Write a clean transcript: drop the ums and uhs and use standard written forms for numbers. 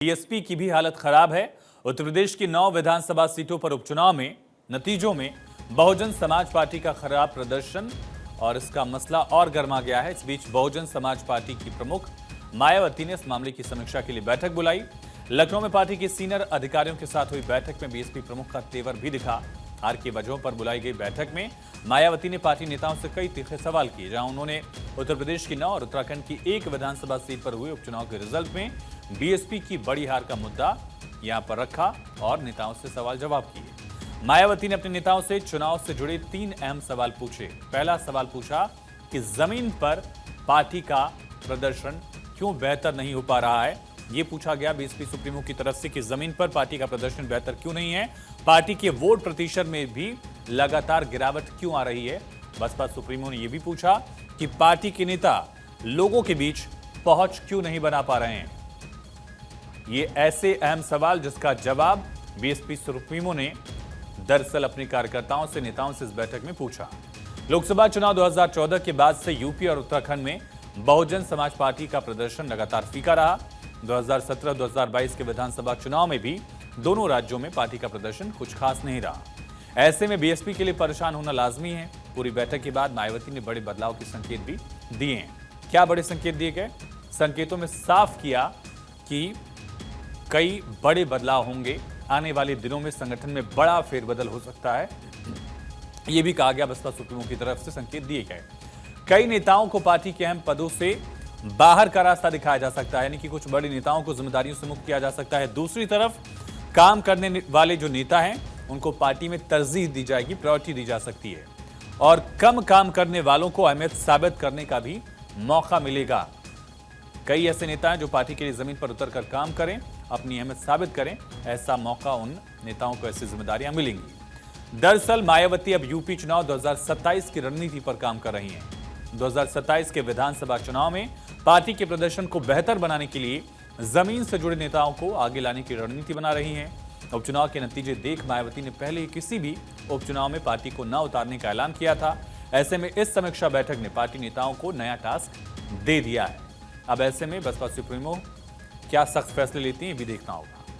BSP की भी हालत खराब है। उत्तर प्रदेश की 9 विधानसभा सीटों पर उपचुनाव में नतीजों में बहुजन समाज पार्टी का खराब प्रदर्शन और इसका मसला और गर्मा गया है। इस बीच बहुजन समाज पार्टी की प्रमुख मायावती ने इस मामले की समीक्षा के लिए बैठक बुलाई। लखनऊ में पार्टी के सीनियर अधिकारियों के साथ हुई बैठक में बीएसपी प्रमुख का तेवर भी दिखा। हार की वजहों पर बुलाई गई बैठक में मायावती ने पार्टी नेताओं से कई तीखे सवाल किए, जहां उन्होंने उत्तर प्रदेश की 9 और उत्तराखंड की 1 विधानसभा सीट पर हुए उपचुनाव के रिजल्ट में बीएसपी की बड़ी हार का मुद्दा यहां पर रखा और नेताओं से सवाल जवाब किए। मायावती ने अपने नेताओं से चुनाव से जुड़े 3 अहम सवाल पूछे। पहला सवाल पूछा कि जमीन पर पार्टी का प्रदर्शन क्यों बेहतर नहीं हो पा रहा है। ये पूछा गया बीएसपी सुप्रीमो की तरफ से कि जमीन पर पार्टी का प्रदर्शन बेहतर क्यों नहीं है, पार्टी के वोट प्रतिशत में भी लगातार गिरावट क्यों आ रही है। बसपा सुप्रीमो ने यह भी पूछा कि पार्टी के नेता लोगों के बीच पहुंच क्यों नहीं बना पा रहे हैं। ये ऐसे अहम सवाल जिसका जवाब बीएसपी सुप्रीमो ने दरअसल अपने कार्यकर्ताओं से, नेताओं से इस बैठक में पूछा। लोकसभा चुनाव 2014 के बाद से यूपी और उत्तराखंड में बहुजन समाज पार्टी का प्रदर्शन लगातार फीका रहा। 2017-2022 के विधानसभा चुनाव में भी दोनों राज्यों में पार्टी का प्रदर्शन कुछ खास नहीं रहा। ऐसे में बीएसपी के लिए परेशान होना लाजमी है। पूरी बैठक के बाद मायावती ने बड़े बदलाव के संकेत भी दिए हैं। क्या बड़े संकेत दिए गए? संकेतों में साफ किया कि कई बड़े बदलाव होंगे, आने वाले दिनों में संगठन में बड़ा फेरबदल हो सकता है। यह भी कहा गया, बसपा सुप्रीमो की तरफ से संकेत दिए गए। कई नेताओं को पार्टी के अहम पदों से बाहर का रास्ता दिखाया जा सकता है, यानी कि कुछ बड़े नेताओं को जिम्मेदारियों से मुक्त किया जा सकता है। दूसरी तरफ काम करने वाले जो नेता हैं उनको पार्टी में तरजीह दी जाएगी, प्रायोरिटी दी जा सकती है और कम काम करने वालों को अहमियत साबित करने का भी मौका मिलेगा। कई ऐसे नेता हैं जो पार्टी के लिए जमीन पर उतरकर काम करें, अपनी अहमियत साबित करें। ऐसा मौका उन नेताओं को, ऐसी जिम्मेदारियां मिलेंगी। दरअसल मायावती अब यूपी चुनाव 2027 की रणनीति पर काम कर रही हैं। 2027 के विधानसभा चुनाव में पार्टी के प्रदर्शन को बेहतर बनाने के लिए जमीन से जुड़े नेताओं को आगे लाने की रणनीति बना रही हैं। उपचुनाव के नतीजे देख मायावती ने पहले ही किसी भी उपचुनाव में पार्टी को न उतारने का ऐलान किया था। ऐसे में इस समीक्षा बैठक ने पार्टी नेताओं को नया टास्क दे दिया है। अब ऐसे में बसपा सुप्रीमो क्या सख्त फैसले लेती हैं, ये भी देखना होगा।